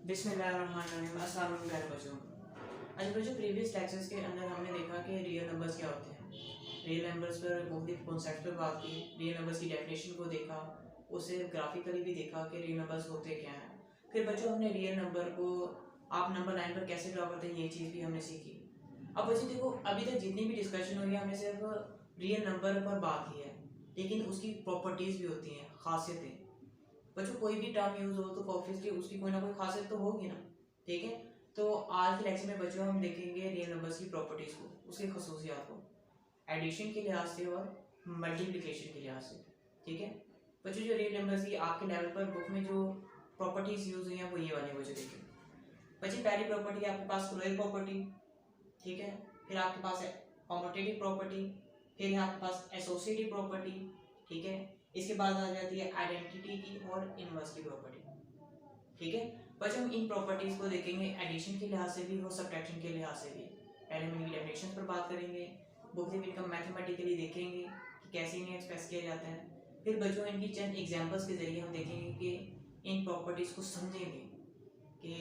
बिस्मिल्लाहिर्रहमानिर्रहीम। अस्सलाम वालेकुम प्यारे बच्चों। आज बच्चों प्रीवियस लेक्चर्स के अंदर हमने देखा कि रियल नंबर्स क्या होते हैं। रियल नंबर्स पर मुख्तलिफ कॉन्सेप्ट पर बात की, रियल नंबर्स की डेफिनेशन को देखा, उसे ग्राफिकली भी देखा कि रियल नंबर्स होते क्या हैं। फिर बच्चों हमने रियल नंबर को आप नंबर लाइन पर कैसे ड्रा करते हैं ये चीज़ भी हमने सीखी। अब बच्चों देखो, अभी तक जितनी भी डिस्कशन हुई है हमने सिर्फ रियल नंबर पर बात की है, लेकिन उसकी प्रॉपर्टीज़ भी होती हैं, खासियतें। बच्चों कोई भी टर्म यूज हो तो ऑब्वियसली उसकी कोई ना कोई खासियत तो होगी ना, ठीक है। तो आज के लेक्चर में बच्चों हम देखेंगे रियल नंबर्स की प्रॉपर्टीज को, उसकी खसूसियात को, एडिशन के लिहाज से और मल्टीप्लिकेशन के लिहाज से, ठीक है। बच्चों जो रियल नंबर्स की आपके लेवल पर बुक में जो प्रॉपर्टीज यूज हुई हैं वो ये वाली बच्चों देखिए। बच्चे पहली प्रॉपर्टी आपके पास क्लोजर प्रॉपर्टी, ठीक है। फिर आपके पास है कॉम्यूटेटिव प्रॉपर्टी, फिर है आपके पास एसोसिएटिव प्रॉपर्टी, ठीक है। इसके बाद आ जाती है आइडेंटिटी की और इनवर्स की प्रॉपर्टी, ठीक है। बच्चों हम इन प्रॉपर्टीज को देखेंगे एडिशन के लिहाज से भी और सब्ट्रैक्शन के लिहाज से भी। पहले हम इनकी डेफिनेशन पर बात करेंगे, मुख्तलिफ इनका मैथमेटिकली देखेंगे कि कैसे इन्हें एक्सप्रेस किया जाता है। फिर बच्चों इनकी चंद एग्जांपल्स के जरिए हम देखेंगे कि इन प्रॉपर्टीज को समझेंगे कि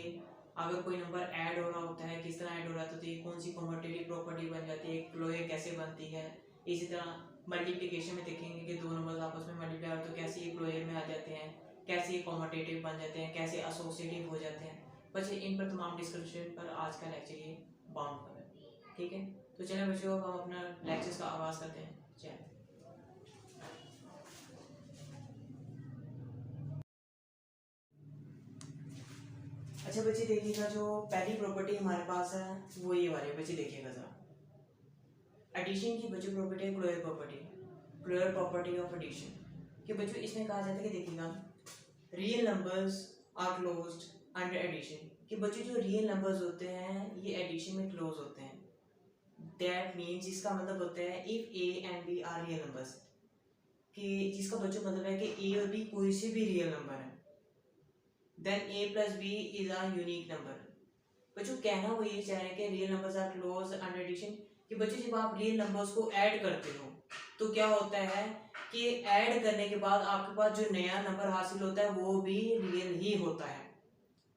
अगर कोई नंबर ऐड हो रहा होता है किस तरह ऐड हो रहा है, तो ये कौन सी कॉम्यूटेटिव प्रॉपर्टी बन जाती है, क्लोजर कैसे बनती है। इसी तरह मल्टीप्लिकेशन में देखेंगे कि दो नंबर्स आपस में मल्टीप्लाई हो तो कैसे ये क्लोजर में आ जाते हैं, कैसे ये कॉम्यूटेटिव बन जाते हैं, कैसे एसोसिएटिव हो जाते हैं। बच्चे इन पर तमाम डिस्कशन पर आज का लेक्चर ये बाउंड कर है, ठीक है। तो चलिए बच्चों अब हम अपना लेक्चर का आगाज करते हैं। चलिए अच्छा बच्चे देखिएगा, जो पहली प्रॉपर्टी हमारे पास है वो ये वाली बच्चे देखिएगा जरा। एडिशन की बच्चों प्रॉपर्टी है closure property, closure property of addition कि बच्चों इसमें कहा जाता है कि देखिएगा real numbers are closed under addition कि बच्चों जो रियल नंबर्स होते हैं ये एडिशन में क्लोज होते हैं। दैट मीन्स इसका मतलब होता है if A and B are real numbers, कि जिसका बच्चों मतलब है कि ए और बी कोई से भी रियल नंबर है, then A plus B is a unique number. बच्चों कहना वो ये चाह रहे हैं कि real numbers are close under addition कि बच्चों जब आप रियल नंबर्स को ऐड करते हो तो क्या होता है कि ऐड करने के बाद आपके पास जो नया नंबर हासिल होता है वो भी रियल ही होता है।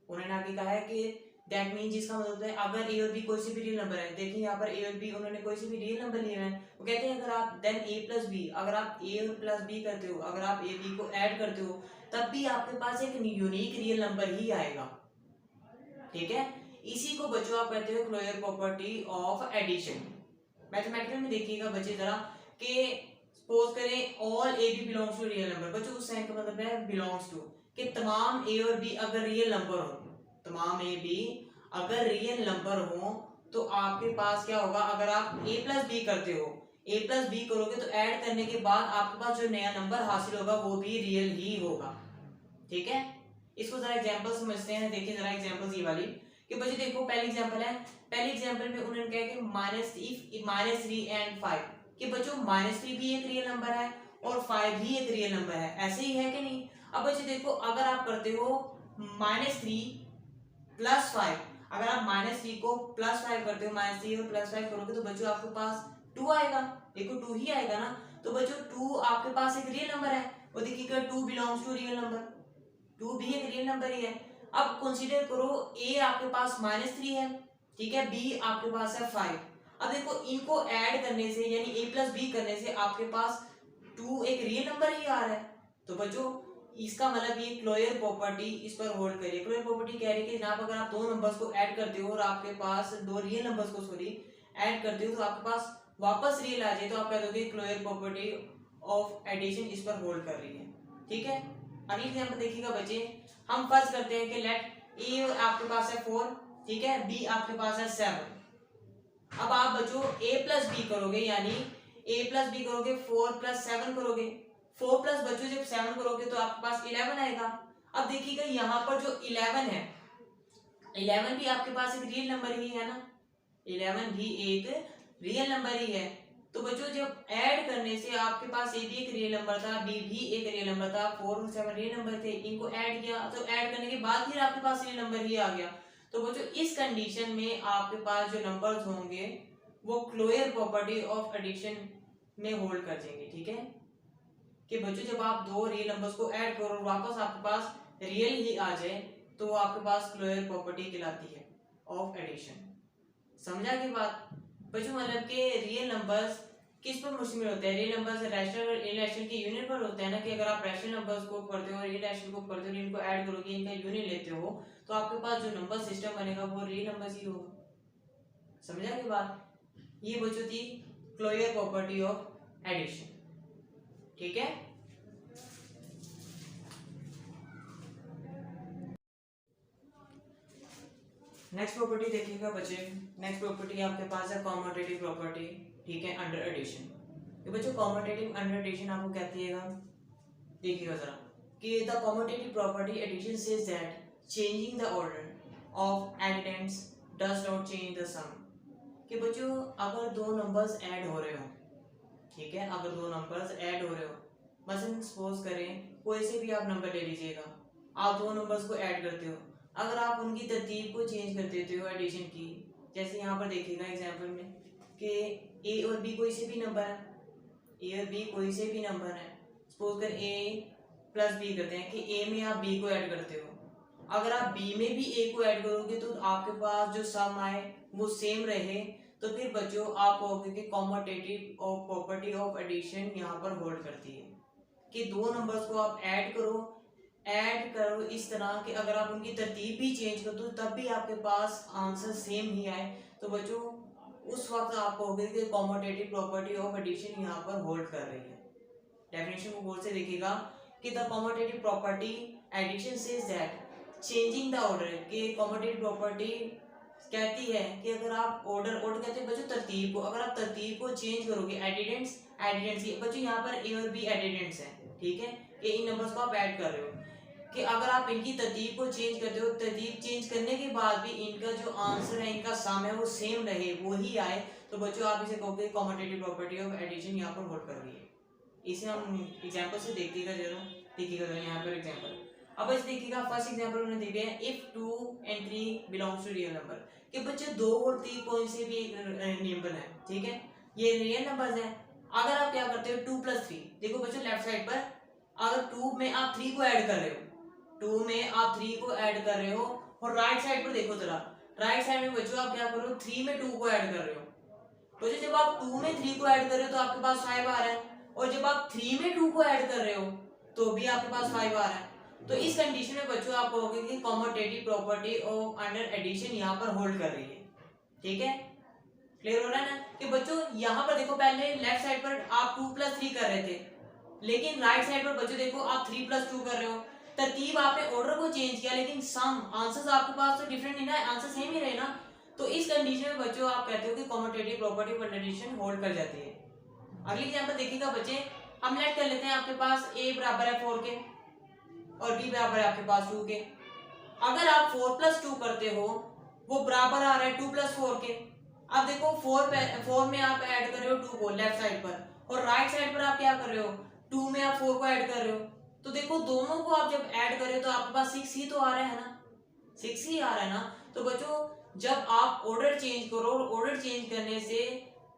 उन्होंने आगे कहा है कि दैट मीन जिसका मतलब है अगर ए और बी कोई से भी रियल नंबर है, देखिए यहाँ पर ए और बी उन्होंने कोई से भी रियल नंबर लिए हैं, वो कहते हैं अगर आप देन ए प्लस बी, अगर आप ए और प्लस बी करते हो, अगर आप ए बी को ऐड करते हो तब भी आपके पास एक यूनिक रियल नंबर ही आएगा, ठीक है। इसी को बच्चों आप कहते हो closure property of addition. Mathematical में देखिएगा बच्चे जरा कि सपोज करें all A B belongs to real number, बच्चों उस साइन का मतलब है बिलोंग्स टू कि तमाम ए और बी अगर रियल नंबर हो, तमाम ए बी अगर रियल नंबर हो तो आपके पास क्या होगा, अगर आप ए प्लस बी करते हो, ए प्लस बी करोगे तो ऐड करने के बाद आपके पास जो नया नंबर हासिल होगा वो भी रियल ही होगा, ठीक है। इसको जरा एग्जांपल समझते हैं। देखिए जरा एग्जांपल्स ये वाली कि बच्चे देखो पहली एग्जांपल है, पहली एग्जांपल में उन्होंने कहा कि माइनस इफ माइनस 3 एंड 5 कि बच्चों माइनस 3 भी एक रियल नंबर है और 5 भी एक रियल नंबर है, ऐसे ही है कि नहीं। अब बच्चे देखो अगर आप करते हो माइनस 3 प्लस 5, अगर आप माइनस 3 को प्लस 5 करते हो, माइनस 3 और प्लस 5 करोगे तो बच्चों आपके पास 2 आएगा, देखो 2 ही आएगा ना। तो बच्चों 2 आपके पास एक रियल नंबर है, वो देखिएगा 2 बिलोंग्स टू रियल नंबर, 2 भी एक रियल नंबर ही है। अब कंसीडर करो ए आपके पास माइनस 3 है, ठीक है, बी आपके पास है 5। अब देखो इनको ऐड करने से यानी ए प्लस बी करने से आपके पास 2 एक रियल नंबर ही आ रहा है। तो बच्चों इसका मतलब ये क्लोजर प्रॉपर्टी इस पर होल्ड करिए। क्लोजर प्रॉपर्टी कह रही है कि जनाब अगर आप दो नंबर्स को ऐड करते हो और आपके पास दो रियल नंबर्स को ऐड करते हो तो आपके पास वापस रियल आ जाए तो आप कह दोगे क्लोजर प्रॉपर्टी ऑफ एडिशन इस पर होल्ड कर रही है, ठीक है। अगली एग्जांपल देखिएगा बच्चे, हम फर्ज करते हैं कि लेट ए आपके पास है 4, ठीक है, बी आपके पास है 7। अब आप बच्चों a प्लस बी करोगे यानी a प्लस बी करोगे 4 प्लस 7 करोगे, 4 प्लस बच्चों जब 7 करोगे तो आपके पास 11 आएगा। अब देखिएगा यहाँ पर जो 11 है, 11 भी आपके पास एक रियल नंबर ही है ना, 11 भी एक रियल नंबर ही है। तो बच्चों जब ऐड करने से आपके पास ए भी एक रियल नंबर था, बी भी एक रियल नंबर था, 4 और 7 रियल नंबर थे, इनको ऐड किया तो ऐड करने के बाद फिर आपके पास रियल नंबर ही आ गया। तो बच्चों इस कंडीशन में आपके पास जो नंबर्स होंगे वो क्लोजर प्रॉपर्टी ऑफ एडिशन में होल्ड कर जाएंगे, ठीक है। कि बच्चों जब आप दो रियल नंबर्स को ऐड करो और वापस आपके पास रियल ही आ जाए तो वो आपके पास क्लोजर प्रॉपर्टी कहलाती है ऑफ एडिशन। समझा की बात बच्चों? मतलब कि रियल नंबर्स किस पर मुश्तमिल होते हैं? रियल नंबर्स रैशनल और इरैशनल के यूनियन पर होते हैं ना, कि अगर आप रैशनल नंबर्स को करते हो और इरैशनल को करते हो, इनको ऐड करोगे, इनका यूनियन लेते हो, तो आपके पास जो नंबर सिस्टम बनेगा वो रियल नंबर्स ही होगा। समझा की बात? ये बच्चों थी क्लोजर प्रॉपर्टी ऑफ एडिशन। ठीक है, नेक्स्ट प्रॉपर्टी देखिएगा बच्चे। नेक्स्ट प्रॉपर्टी आपके पास है कॉम्यूटेटिव प्रॉपर्टी। ठीक है, अंडर एडिशन। तो बच्चों कॉम्यूटेटिव अंडर एडिशन आपको कहती है, देखिएगा जरा कि the commutative property addition says that changing the order of addends does not change the sum. कि बच्चों अगर दो नंबर्स ऐड हो रहे हो, ठीक है, अगर दो नंबर्स ऐड हो रहे हो, मसलन सपोज करें कोई से भी आप नंबर ले लीजिएगा, आप दो नंबर्स को ऐड करते हो, अगर आप उनकी तरतीब को चेंज कर देते हो एडिशन की, जैसे यहाँ पर देखिएगा एग्जांपल में कि ए और बी कोई से भी नंबर है, ए और बी कोई से भी नंबर है, सपोज कर ए प्लस बी करते हैं कि ए में आप बी को ऐड करते हो, अगर आप बी में भी ए को ऐड करोगे तो आपके पास जो सम आए वो सेम रहे, तो फिर बच्चों आप कहोगे कि commutative of property of addition यहाँ पर होल्ड करती है कि दो नंबर्स को आप ऐड करो इस तरह कि अगर आप उनकी तरतीब भी चेंज कर दो तब भी आपके पास आंसर सेम ही आए, तो बच्चों उस वक्त आप कहोगे कि कॉम्यूटेटिव प्रॉपर्टी ऑफ एडिशन यहाँ पर होल्ड कर रही है। डेफिनेशन को गौर से देखिएगा कि the commutative property addition says that changing the order, कि कॉम्यूटेटिव प्रॉपर्टी कहती है कि अगर आप ऑर्डर कहते हैं बच्चों तरतीब को, अगर आप तरतीब को चेंज करोगे, एडिडेंट्स बच्चों यहाँ पर ए और बी एडिडेंट्स हैं, ठीक है, कि इन नंबर्स को आप ऐड कर रहे हो, कि अगर आप इनकी तरतीब को चेंज करते हो, तरतीब चेंज करने के बाद भी इनका जो आंसर है, इनका सम है वो सेम रहे, वो ही आए, तो बच्चों आप इसे कहोगे कॉम्यूटेटिव प्रॉपर्टी ऑफ एडिशन यहाँ पर होल्ड कर रही है। इसे हम एग्जांपल से देखिएगा जरा, देखिएगा जरा यहाँ पर एग्जांपल। अब इसे देखिएगा, फर्स्ट एग्जांपल उन्होंने दिए हैं if 2 and 3 belongs to real number, कि बच्चे 2 और 3 कोई से भी एक नंबर है, ठीक है, ये रियल नंबर्स हैं। अगर आप क्या करते हो 2 + 3, देखो बच्चों लेफ्ट साइड पर अगर 2 में आप 3 को ऐड कर रहे हो, 2 में आप 3 को ऐड कर रहे हो, और राइट साइड पर देखो जरा, राइट साइड में बच्चों आप क्या कर रहे हो 3 में 2 को ऐड कर रहे हो, तो जब आप 2 में 3 को ऐड कर रहे हो तो आपके पास 5 आ रहा है, और जब आप 3 में 2 को ऐड कर रहे हो तो भी आपके पास 5 आ रहा है। तो इस कंडीशन में बच्चों आप कहोगे कि commutative property of under addition यहाँ पर होल्ड कर रही है। ठीक है, क्लियर हो रहा है ना? कि बच्चों यहाँ पर देखो, पहले लेफ्ट साइड पर आप 2 + 3 कर रहे थे, लेकिन राइट साइड पर बच्चों देखो आप 3 + 2 कर रहे हो, तरतीब आपने ऑर्डर को चेंज किया, लेकिन सम आंसर्स आपके पास तो डिफरेंट नहीं ना, आंसर सेम ही रहे ना। तो इस कंडीशन में बच्चों आप कहते हो कि commutative property of addition hold कर जाती है। अगली एग्जांपल देखिएगा बच्चे, हम लेट कर लेते हैं आपके पास a बराबर है 4 के और b बराबर है आपके पास 2 के। अगर आप 4 + 2 करते हो वो बराबर आ रहा है 2 + 4 के। अब देखो 4 में आप ऐड कर रहे हो 2 को लेफ्ट साइड पर, और राइट साइड पर आप क्या कर रहे हो 2 में आप 4 को ऐड कर रहे हो, तो देखो दोनों को आप जब ऐड कर रहे हो तो आपके पास 6 ही तो आ रहा है ना, 6 ही आ रहा है ना। तो बच्चों जब आप ऑर्डर चेंज करो, ऑर्डर चेंज करने से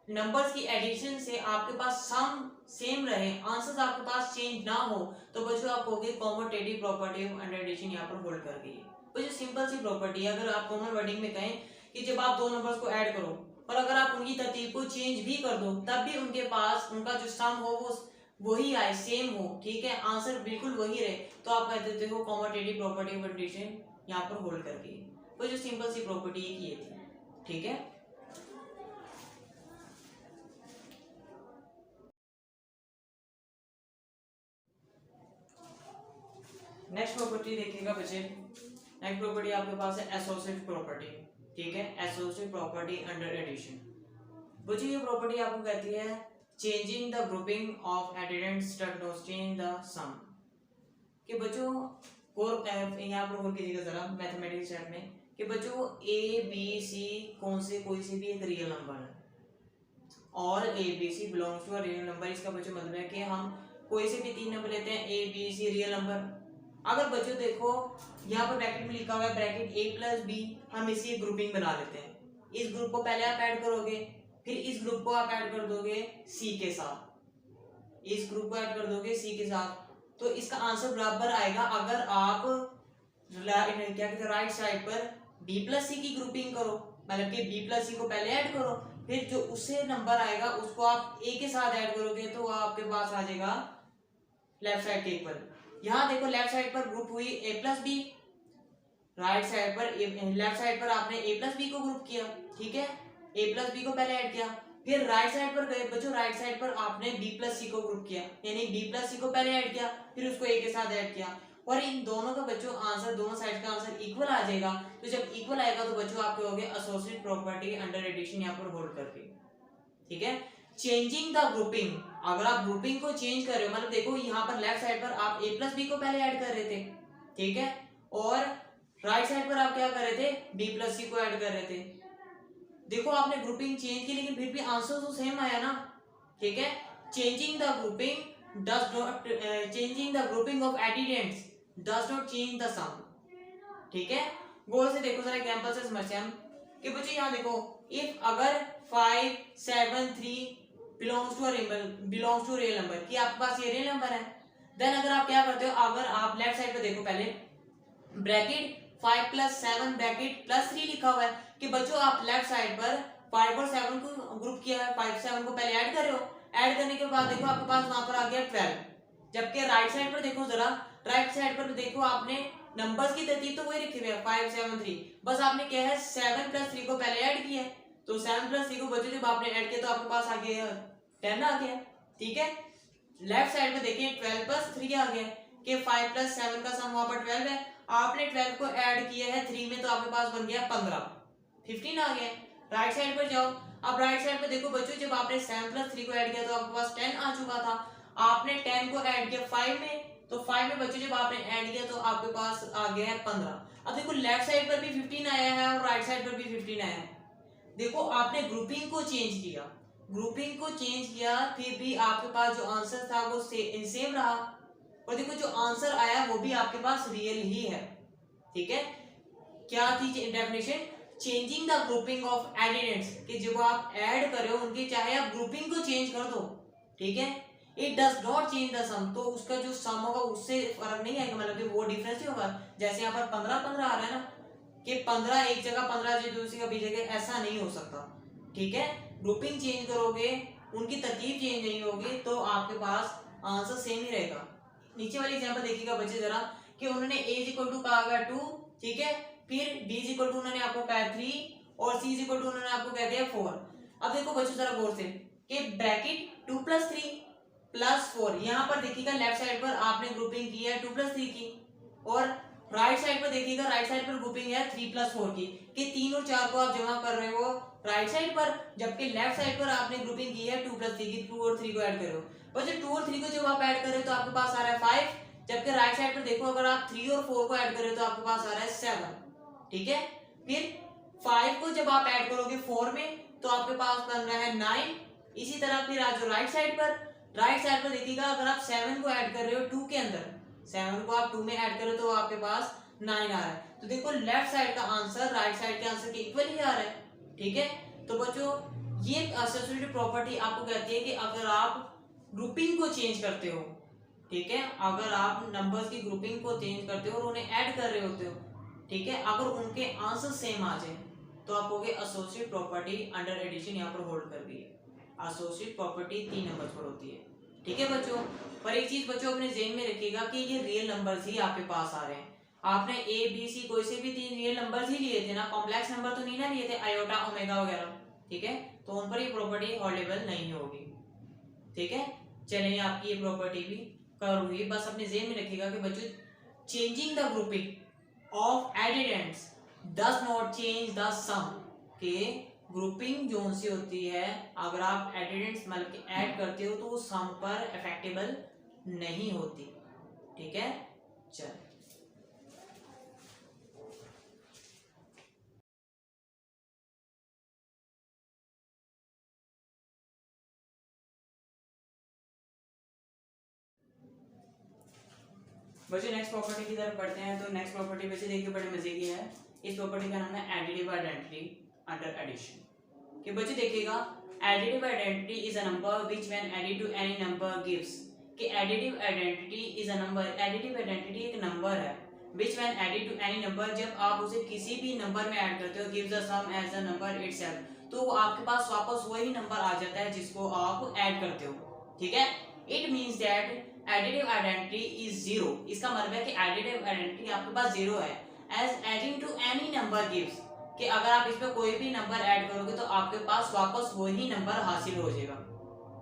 नंबर्स की एडिशन से आपके पास सम सेम रहे, आंसर्स आपके पास चेंज ना हो, तो बच्चों आप कहोगे commutative property of under addition यहाँ पर होल्ड कर गई है। बच्चों सिंपल सी प्रॉपर्टी है, अगर आप कॉमन वर्डिंग में कहें कि जब आप दो नंबर्स को ऐड करो और अगर आप उनकी तरतीब को चेंज भी कर दो तब भी उनके पास उनका जो सम हो वो वही आए, सेम हो, ठीक है, आंसर बिल्कुल वही रहे, तो आप कह देते हो कॉम्यूटेटिव प्रॉपर्टी ऑफ एडिशन यहाँ पर होल्ड कर गई है। वो जो सिंपल सी प्रॉपर्टी है ये थी, ठीक है। नेक्स्ट प्रॉपर्टी देखिएगा बच्चे, नेक्स्ट प्रॉपर्टी आपके पास है एसोसिएटिव प्रॉपर्टी, ठीक है, एसोसिएटिव प्रॉपर्टी अंडर एडिशन। बच्चों ये प्रॉपर्टी आपको कहती है changing the grouping of addends does not change the sum. कि बच्चों और यहाँ पर और कीजिएगा जरा मैथमेटिक्स चैट में कि बच्चों ए बी सी कौन से कोई से भी एक रियल नंबर है, और A B C belongs to a real number. इसका बच्चों मतलब है कि हम कोई से भी 3 नंबर लेते हैं, A B C real number. अगर बच्चों देखो यहाँ पर ब्रैकेट में लिखा हुआ है ब्रैकेट a + b, हम इसी ग्रुपिंग बना लेते हैं। इस ग्रुप को पहले आप ऐड करोगे, फिर इस ग्रुप को आप ऐड कर दोगे c के साथ, इस ग्रुप को ऐड कर दोगे c के साथ, तो इसका आंसर बराबर आएगा अगर आप क्या कहते हैं, राइट साइड पर बी प्लस सी की ग्रुपिंग करो, मतलब कि बी प्लस सी को पहले ऐड करो, फिर जो उससे नंबर आएगा उसको आप ए के साथ ऐड करोगे तो आपके पास आ जाएगा लेफ्ट साइड के इक्वल। यहाँ देखो लेफ्ट साइड पर ग्रुप हुई ए प्लस बी, राइट साइड पर लेफ्ट साइड पर आपने ए प्लस बी को ग्रुप किया, ठीक है, ए प्लस बी को पहले ऐड किया, फिर राइट साइड पर गए बच्चों, राइट साइड पर आपने बी प्लस सी को ग्रुप किया, यानी बी प्लस सी को पहले ऐड किया फिर उसको ए के साथ ऐड किया, और इन दोनों का बच्चों आंसर, दोनों साइड का आंसर इक्वल आ जाएगा। तो जब इक्वल आएगा तो बच्चों आपके हो गए एसोसिएट प्रॉपर्टी अंडर एडिशन यहाँ पर होल्ड करके, ठीक है। चेंजिंग द ग्रुपिंग, अगर आप ग्रुपिंग को चेंज कर रहे हो, मतलब देखो यहाँ पर लेफ्ट साइड पर आप ए प्लस बी को पहले ऐड कर रहे थे, ठीक है, और राइट साइड पर आप क्या कर रहे थे, बी प्लस सी को ऐड कर रहे थे। देखो आपने ग्रुपिंग चेंज की लेकिन फिर भी आंसर तो सेम आया ना, ठीक है। Changing the grouping does not, changing the grouping of addends does not change the sum, ठीक है। गौर से देखो जरा एग्जांपल से समझते हैं हम कि बच्चे यहाँ देखो, इफ अगर 5 7 3 belongs to a real number, कि आपके पास ये रियल नंबर है, देन अगर आप क्या करते हो, अगर आप लेफ्ट साइड पे देखो पहले ब्रैकेट 5 प्लस 7 ब्रैकेट प्लस 3 लिखा हुआ है, कि बच्चों आप लेफ्ट साइड पर 5 और 7 को ग्रुप किया है, 5 7 को पहले ऐड कर रहे हो, ऐड करने के बाद देखो आपके पास वहां पर आ गया 12, जबकि राइट साइड पर देखो जरा, राइट साइड पर देखो आपने नंबर्स की तरतीब तो वही रखी हुई है 5 7 3, बस आपने क्या है 7 प्लस 3 को पहले ऐड किया है, तो 7 प्लस 3 को बच्चों जब आपने ऐड किया तो आपके पास आ गया 10 आ गया, ठीक है। लेफ्ट साइड में देखिए 12 प्लस 3 आ गया कि 5 प्लस 7 का सम वहां पर 12 है, आपने 12 को ऐड किया है 3 में तो आपके पास बन गया 15 आ गया। राइट साइड पर जाओ, अब राइट साइड पर देखो बच्चों, जब आपने 7 प्लस 3 को ऐड किया तो आपके पास 10 आ चुका था, आपने 10 को ऐड किया 5 में, तो 5 में बच्चों जब आपने ऐड किया तो आपके पास आ गया है 15। अब देखो लेफ्ट साइड पर भी 15 आया है और राइट साइड पर भी 15 आया है, देखो आपने ग्रुपिंग को चेंज किया, ग्रुपिंग को चेंज किया फिर भी आपके पास जो आंसर था वो सेम रहा, और देखो जो आंसर आया वो भी आपके पास रियल ही है, ठीक है। क्या थी definition, changing the grouping of addends, कि जब आप ऐड कर रहे हो उनकी चाहे आप ग्रुपिंग को चेंज कर दो, ठीक है, it does not change the sum, तो उसका जो सम होगा उससे फर्क नहीं आएगा, मतलब कि वो डिफरेंस ही होगा। जैसे यहाँ पर 15 15 आ रहा है ना, कि 15 एक जगह 15 दूसरी का बीच जगह, ऐसा नहीं हो सकता, ठीक है। ग्रुपिंग चेंज करोगे उनकी तरतीब चेंज नहीं होगी तो आपके पास आंसर सेम ही रहेगा। नीचे वाली एग्जांपल देखिएगा बच्चे जरा, कि उन्होंने a इक्वल टू कहा गया 2, ठीक है, फिर b इक्वल टू उन्होंने आपको कहा 3 और c इक्वल टू उन्होंने आपको कह दिया 4। अब देखो बच्चों जरा गौर से कि ब्रैकेट 2 प्लस 3 प्लस 4, यहाँ पर देखिएगा लेफ्ट साइड पर आपने ग्रुपिंग की है 2 प्लस 3 की, और राइट साइड पर देखिएगा राइट साइड पर ग्रुपिंग है 3 प्लस 4 की, कि 3 और 4 को आप जमा कर रहे हो राइट साइड पर, जबकि लेफ्ट साइड पर आपने ग्रुपिंग की है 2 प्लस 3 की, 2 और 3 को ऐड कर रहे हो, बच्चे 2 और 3 को जब आप ऐड कर रहे हो तो आपके पास आ रहा है 5, जबकि राइट साइड पर देखो अगर आप 3 और 4 को ऐड कर रहे हो तो आपके पास आ रहा है 7, ठीक है। फिर 5 को जब आप ऐड करोगे 4 में तो आपके पास बन रहा है 9, इसी तरह फिर आज राइट साइड पर देखिएगा अगर आप 7 को ऐड कर रहे हो 2 के अंदर, 7 को आप 2 में ऐड कर रहे हो तो आपके पास 9 आ रहा है, तो देखो लेफ्ट साइड का आंसर राइट साइड के आंसर के इक्वल ही आ रहा है, ठीक है। तो बच्चों ये एसोसिएटिव प्रॉपर्टी आपको कहती है कि अगर आप ग्रुपिंग को चेंज करते हो, ठीक है, अगर आप नंबर्स की ग्रुपिंग को चेंज करते हो और उन्हें ऐड कर रहे होते हो, ठीक है, अगर उनके आंसर सेम आ जाए तो आप कहोगे एसोसिएटिव प्रॉपर्टी अंडर एडिशन यहाँ पर होल्ड कर गई है। एसोसिएटिव प्रॉपर्टी 3 नंबर्स पर होती है, ठीक है बच्चों। पर एक चीज बच्चों अपने ज़हन में रखिएगा कि ये रियल नंबर्स ही आपके पास आ रहे हैं, आपने ए बी सी कोई से भी 3 रियल नंबर्स ही लिए थे ना, कॉम्प्लेक्स नंबर तो नहीं ना लिए थे, आयोटा ओमेगा वगैरह, ठीक है, तो उन पर ये प्रॉपर्टी होल्डेबल नहीं होगी, ठीक है। चलिए आपकी ये प्रॉपर्टी भी कर हुई, बस अपने ज़हन में रखिएगा कि बच्चों changing the grouping of addends does not change the sum, के ग्रुपिंग जो सी होती है अगर आप एडिडेंट्स मतलब कि ऐड करते हो तो वो सम पर इफेक्टेबल नहीं होती, ठीक है। चल बच्चे नेक्स्ट प्रॉपर्टी की तरफ बढ़ते हैं। तो नेक्स्ट प्रॉपर्टी बच्चे देखिए बड़े मजे की है, इस प्रॉपर्टी का नाम है एडिटिव आइडेंटिटी अंडर एडिशन। कि बच्चे देखिएगा additive identity is a number which when added to any number gives, कि additive identity is a number, additive identity एक नंबर है which when added to any number, जब आप उसे किसी भी नंबर में ऐड करते हो, gives the sum as the number itself, तो आपके पास वापस वही नंबर आ जाता है जिसको आप ऐड करते हो, ठीक है। It means that additive identity is zero, इसका मतलब है कि एडिटिव आइडेंटिटी आपके पास जीरो है। As adding to any number gives, कि अगर आप इसमें कोई भी नंबर ऐड करोगे तो आपके पास वापस वही नंबर हासिल हो जाएगा,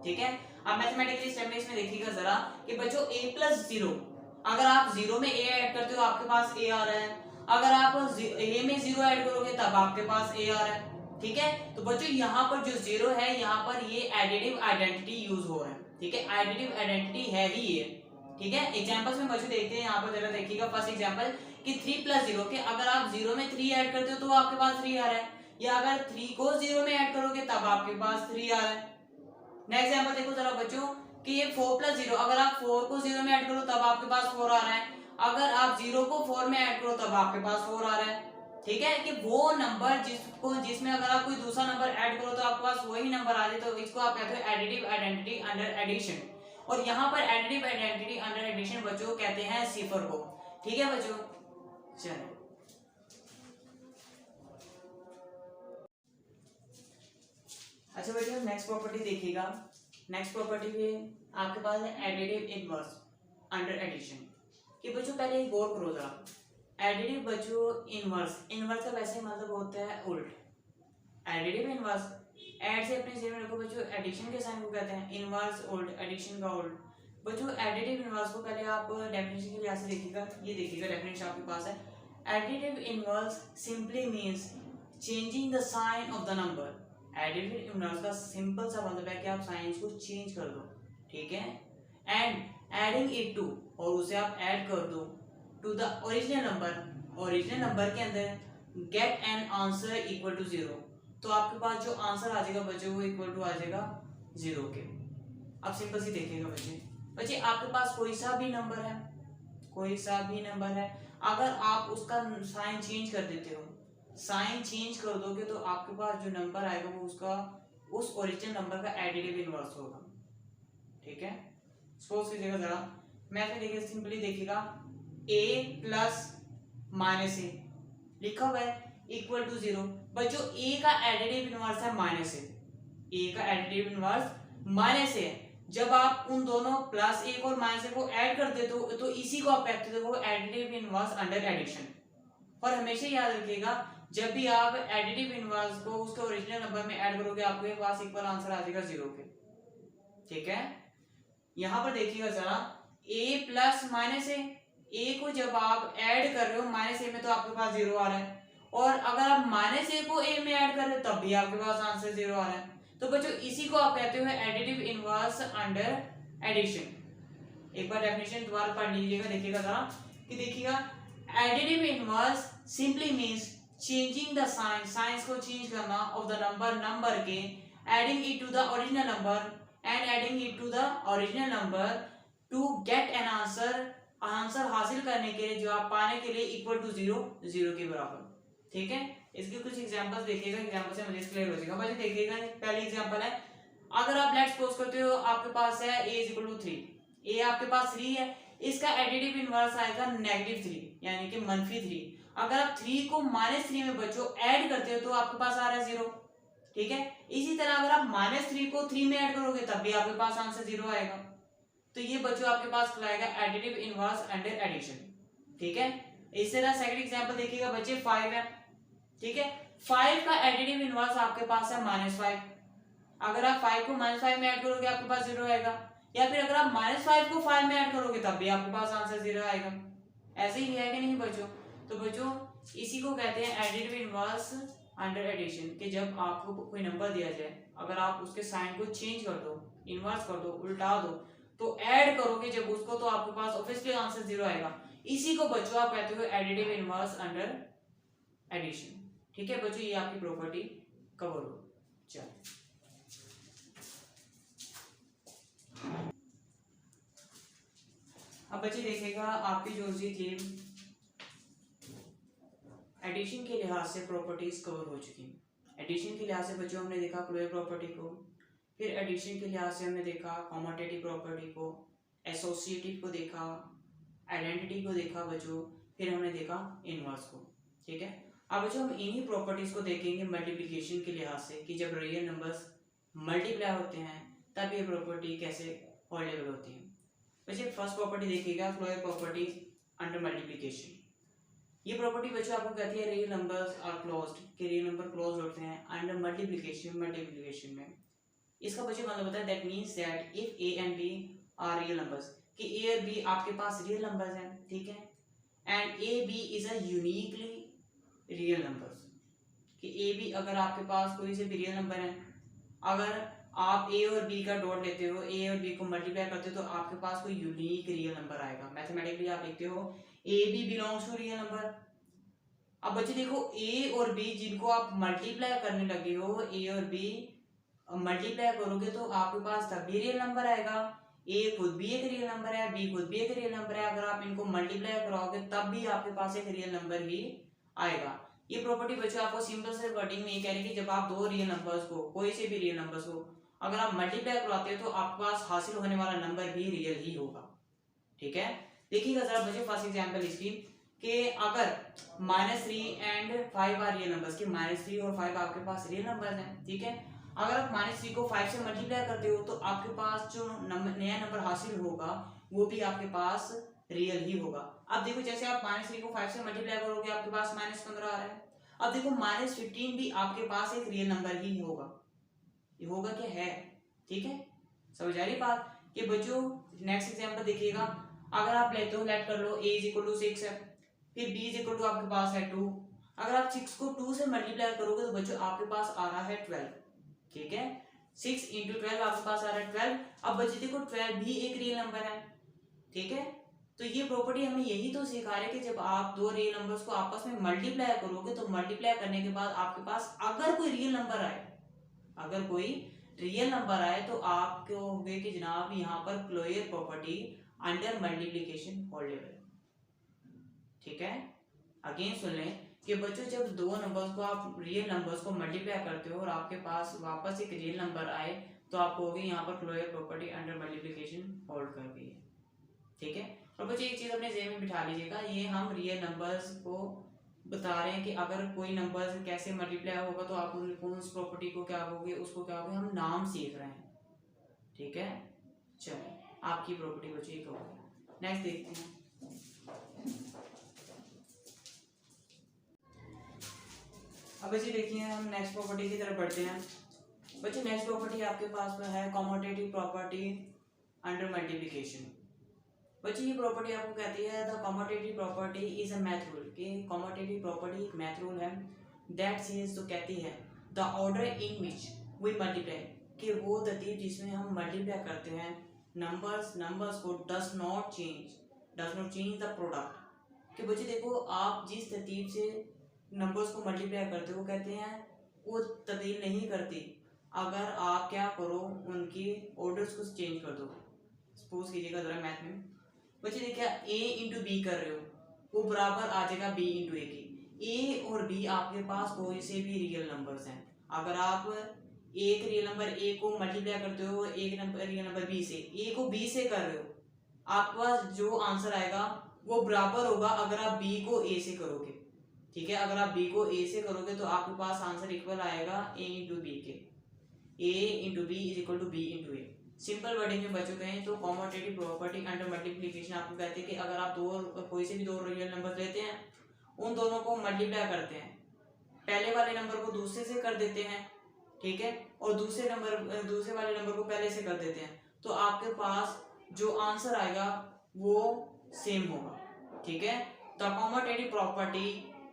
ठीक है। अब मैथमेटिकली स्टेप में इसमें देखिएगा जरा कि बच्चों a प्लस जीरो, अगर आप जीरो में a ऐड करते हो आपके पास a आ रहा है, अगर आप a में जीरो ऐड करोगे तब आपके पास a आ रहा है, ठीक है। तो बच्चों यहाँ पर जो जीरो है यहाँ पर ये एडिटिव आइडेंटिटी यूज हो रहा है, ठीक है, एडिटिव आइडेंटिटी है ही ये, ठीक है। एग्जांपल्स में बच्चों देखते हैं, यहाँ पर जरा देखिएगा। फर्स्ट एग्जांपल कि 3 प्लस जीरो, के अगर आप जीरो में 3 ऐड करते हो तो आपके पास 3 आ रहा है, या अगर 3 को जीरो में ऐड करोगे तब आपके पास 3 आ रहा है। नेक्स्ट एग्जांपल देखो जरा बच्चों कि ये 4 प्लस जीरो, अगर आप 4 को जीरो में ऐड करो तब आपके पास 4 आ रहा है, अगर आप जीरो को 4 में ऐड करो तब आपके पास 4 आ रहा है, ठीक है। कि वो नंबर जिसमें अगर आप कोई दूसरा नंबर ऐड करो तो आपके पास वही नंबर आ जाए, तो इसको आप कहते हो एडिटिव आइडेंटिटी अंडर एडिशन। और यहाँ पर एडिटिव आइडेंटिटी अंडर एडिशन बच्चों कहते हैं सिफर को, ठीक है बच्चों। चलो अच्छा बच्चों नेक्स्ट प्रॉपर्टी देखिएगा। नेक्स्ट प्रॉपर्टी पे आपके पास है एडिटिव इनवर्स अंडर एडिशन, कि बच्चों पहले गौर करो जरा। एडिटिव बच्चों इनवर्स, इनवर्स का वैसे मतलब होता है उल्ट, एडिटिव इनवर्स, ऐड से अपने जेब में रखो बच्चों, एडिशन के साइन को कहते हैं इनवर्स उल्ट, एडिशन का उल्ट। बच्चों एडिटिव इनवर्स को पहले आप डेफिनेशन के लिहाज से देखिएगा, ये देखिएगा डेफिनेशन आपके पास है। Additive inverse simply means changing the sign of the number. Additive inverse का सिंपल सा मतलब है कि आप साइंस को चेंज कर दो, ठीक है, एंड एडिंग इट टू, और उसे आप ऐड कर दो to the original number, original number के अंदर get an answer equal to zero, तो आपके पास जो आंसर आ जाएगा बच्चे वो इक्वल टू आ जाएगा जीरो के। अब सिंपल सी देखिएगा बच्चे आपके पास कोई सा भी नंबर है, कोई सा भी नंबर है, अगर आप उसका साइन चेंज कर देते हो, साइन चेंज कर दोगे तो आपके पास जो नंबर आएगा वो उसका उस ओरिजिनल नंबर का एडिटिव इनवर्स होगा, ठीक है। सपोज कीजिएगा जरा मैथ में देखिए, सिंपली देखिएगा a प्लस माइनस ए लिखा हुआ है इक्वल टू जीरो। बच्चों a का एडिटिव इनवर्स है माइनस ए, a का एडिटिव इनवर्स माइनस ए। जब आप उन दोनों प्लस ए और माइनस ए को ऐड कर देते हो तो इसी को आप कहते हो एडिटिव इनवर्स अंडर एडिशन। और हमेशा याद रखिएगा जब भी आप एडिटिव इनवर्स को उसके ओरिजिनल नंबर में ऐड करोगे आपके पास इक्वल आंसर आ जाएगा जीरो के, ठीक है। यहां पर देखिएगा जरा a प्लस माइनस ए को जब आप ऐड कर रहे हो माइनस ए में तो आपके पास जीरो आ रहा है, और अगर आप माइनस ए को a में ऐड कर रहे हो तब भी आपके पास आंसर जीरो आ रहा है। तो बच्चों इसी को आप कहते हो एडिटिव इनवर्स अंडर एडिशन। एक बार डेफिनेशन दोबारा पढ़ लीजिएगा, देखिएगा जरा कि देखिएगा additive inverse simply means changing the sign, signs को चेंज करना, ऑफ द नंबर, नंबर के, adding it to the original number and adding it to the original number to get an answer, answer हासिल करने के लिए, जो आप पाने के लिए इक्वल टू जीरो, जीरो के बराबर, ठीक है। इसके कुछ एग्जांपल्स देखिएगा, एग्जांपल से मुझे क्लियर हो जाएगा। बच्चे देखिएगा पहली एग्जांपल है, अगर आप लेट्स सपोज करते हो आपके पास है a इक्वल टू 3, a आपके पास 3 है, इसका एडिटिव इनवर्स आएगा नेगेटिव 3 यानी कि मनफी 3। अगर आप 3 को -3 में बच्चों ऐड करते हो तो आपके पास आ रहा है जीरो, ठीक है। इसी तरह अगर आप -3 को 3 में ऐड करोगे तब भी आपके पास आंसर जीरो आएगा। तो ये बच्चों आपके पास कहलाएगा एडिटिव इनवर्स अंडर एडिशन, ठीक है। इस तरह सेकंड एग्जांपल देखिएगा बच्चे 5 है, ठीक है। 5 का एडिटिव इनवर्स आपके पास है -5, अगर आप 5 को -5 में ऐड करोगे आपके पास जीरो आएगा, या फिर अगर आप -5 को 5 में ऐड करोगे तब भी आपके पास आंसर जीरो आएगा। ऐसे ही है कि नहीं बच्चों। तो बच्चों इसी को कहते हैं एडिटिव इनवर्स अंडर एडिशन, कि जब आपको कोई नंबर दिया जाए अगर आप उसके साइन को चेंज कर दो, इनवर्स कर दो, उल्टा दो, तो ऐड करोगे जब उसको तो आपके पास ऑब्वियसली आंसर जीरो आएगा। इसी को बच्चों आप कहते हो एडिटिव इनवर्स अंडर एडिशन, ठीक है बच्चों। ये आपकी प्रॉपर्टी कवर हो। चलो अब बच्चे देखिएगा आपकी जो सी थी एडिशन के लिहाज से प्रॉपर्टीज कवर हो चुकी। एडिशन के लिहाज से बच्चों हमने देखा क्लोजर प्रॉपर्टी को, फिर एडिशन के लिहाज से हमने देखा कॉम्यूटेटिव प्रॉपर्टी को, एसोसिएटिव को देखा, आइडेंटिटी को देखा बच्चों, फिर हमने देखा इनवर्स को, ठीक है। अब बच्चों हम इन्हीं प्रॉपर्टीज को देखेंगे मल्टीप्लिकेशन के लिहाज से कि जब रियल नंबर्स मल्टीप्लाई होते हैं तब ये प्रॉपर्टी कैसे होल्डेबल होती है। बच्चे फर्स्ट प्रॉपर्टी देखिएगा, क्लोजर प्रॉपर्टी अंडर मल्टीप्लिकेशन। ये प्रॉपर्टी बच्चों आपको कहती है रियल नंबर्स आर क्लोज्ड, कि रियल नंबर क्लोज होते हैं अंडर मल्टीप्लिकेशन में। इसका बच्चों मतलब होता है that means that if A and B are real numbers, कि ए और बी आपके पास रियल नंबर्स हैं, ठीक है, and A B is a uniquely real numbers, कि ए बी अगर आपके पास कोई से भी रियल नंबर है, अगर आप ए और बी का डॉट लेते हो, ए और बी को मल्टीप्लाई करते हो तो आपके पास कोई यूनिक रियल नंबर आएगा। मैथमेटिकली आप लिखते हो A B belongs to real number. अब बच्चे देखो ए और बी जिनको आप मल्टीप्लाई करने लगे हो, ए और बी मल्टीप्लाई करोगे तो आपके पास तभी रियल नंबर आएगा। ए खुद भी एक रियल नंबर है, बी खुद भी एक रियल नंबर है, अगर आप इनको मल्टीप्लाई कराओगे तब भी आपके पास एक रियल नंबर ही आएगा। ये प्रॉपर्टी बच्चों आपको सिंपल से वर्डिंग में ये कह रही है कि जब आप दो रियल नंबर्स को, कोई से भी रियल नंबर्स को अगर आप मल्टीप्लाई कराते हो तो आपके पास हासिल होने वाला नंबर भी रियल ही होगा, ठीक है। देखिएगा जरा बच्चों फर्स्ट एग्जांपल इसकी, कि अगर -3 एंड 5 आर रियल नंबर्स, कि -3 और 5 आपके पास रियल नंबर्स हैं, ठीक है। अगर आप -3 को 5 से मल्टीप्लाई करते हो तो आपके पास जो नया नंबर हासिल होगा वो भी आपके पास रियल ही होगा। अब देखो जैसे आप -3 को 5 से मल्टीप्लाई करोगे आपके पास -15 आ रहा है। अब देखो -15 भी आपके पास एक रियल नंबर ही होगा, ये होगा क्या है, ठीक है। समझ आ रही बात। कि बच्चों नेक्स्ट एग्जांपल देखिएगा, अगर आप लेते हो, लेट कर लो a = 6 है, फिर b = आपके पास है 2। अगर आप 6 को 2 से मल्टीप्लाई करोगे तो बच्चों आपके पास आ रहा है 12, ठीक है। 6 × 12 आपके पास आ रहा है 12। अब बच्चे देखो 12 भी एक रियल नंबर है, ठीक है। तो ये प्रॉपर्टी हमें यही तो सिखा रहे हैं कि जब आप दो रियल नंबर्स को आपस में मल्टीप्लाई करोगे तो मल्टीप्लाई करने के बाद आपके पास अगर कोई रियल नंबर आए, अगर कोई रियल नंबर आए तो आप कहोगे कि जनाब यहाँ पर क्लोजर प्रॉपर्टी अंडर मल्टीप्लिकेशन होल्डेबल, ठीक है। अगेन सुन लें कि बच्चों जब दो नंबर्स को आप रियल नंबर्स को मल्टीप्लाई करते हो और आपके पास वापस एक रियल नंबर आए तो आप कहोगे यहाँ पर closure property under multiplication hold कर गई है, ठीक है। और बच्चों एक चीज अपने ज़हन में बिठा लीजिएगा, ये हम रियल नंबर्स को बता रहे हैं कि अगर कोई नंबर कैसे मल्टीप्लाई होगा तो आप उस प्रॉपर्टी को क्या कहोगे, उसको क्या कहोगे, हम नाम सीख रहे हैं, ठीक है। चलिए आपकी प्रॉपर्टी बच्चों ये कहोगे। नेक्स्ट देखते हैं। अब बच्चे देखिए हम नेक्स्ट प्रॉपर्टी की तरफ बढ़ते हैं। बच्चे नेक्स्ट प्रॉपर्टी आपके पास में है कॉमोटेटिव प्रॉपर्टी अंडर मल्टीप्लिकेशन। बच्चे ये प्रॉपर्टी आपको कहती है the commutative property is a math rule, कि कॉमोटेटिव प्रॉपर्टी एक मैथ रूल है दैट सेज, तो कहती है the order in which we multiply, कि वो तरतीब जिसमें हम मल्टीप्लाई करते हैं नंबर्स को does not change the product. कि बच्चे देखो आप जिस तरतीब से नंबर्स को मल्टीप्लाई करते हो कहते हैं वो तब्दील नहीं करती अगर आप क्या करो, उनकी ऑर्डर्स को चेंज कर दो। सपोज कीजिएगा जरा मैथ में बच्चे देखिए a × b कर रहे हो, वो बराबर आ जाएगा b × a की। a और b आपके पास कोई से भी रियल नंबर्स हैं, अगर आप एक रियल नंबर a को मल्टीप्लाई करते हो एक रियल नंबर b से, a को b से कर रहे हो, आपके पास जो आंसर आएगा वो बराबर होगा अगर आप b को a से करोगे, ठीक है। अगर आप b को a से करोगे तो आपके पास आंसर इक्वल आएगा a × b के, a × b = b × a। Simple wording में बच्चों कहें तो कॉमोटेटिव प्रॉपर्टी अंडर मल्टीप्लिकेशन आपको कहते हैं कि अगर आप कोई से भी दो रियल नंबर लेते हैं, उन दोनों को मल्टीप्लाई करते हैं, पहले वाले नंबर को दूसरे से कर देते हैं, ठीक है, और दूसरे वाले नंबर को पहले से कर देते हैं, तो आपके पास जो आंसर आएगा वो सेम होगा, ठीक है। The commutative property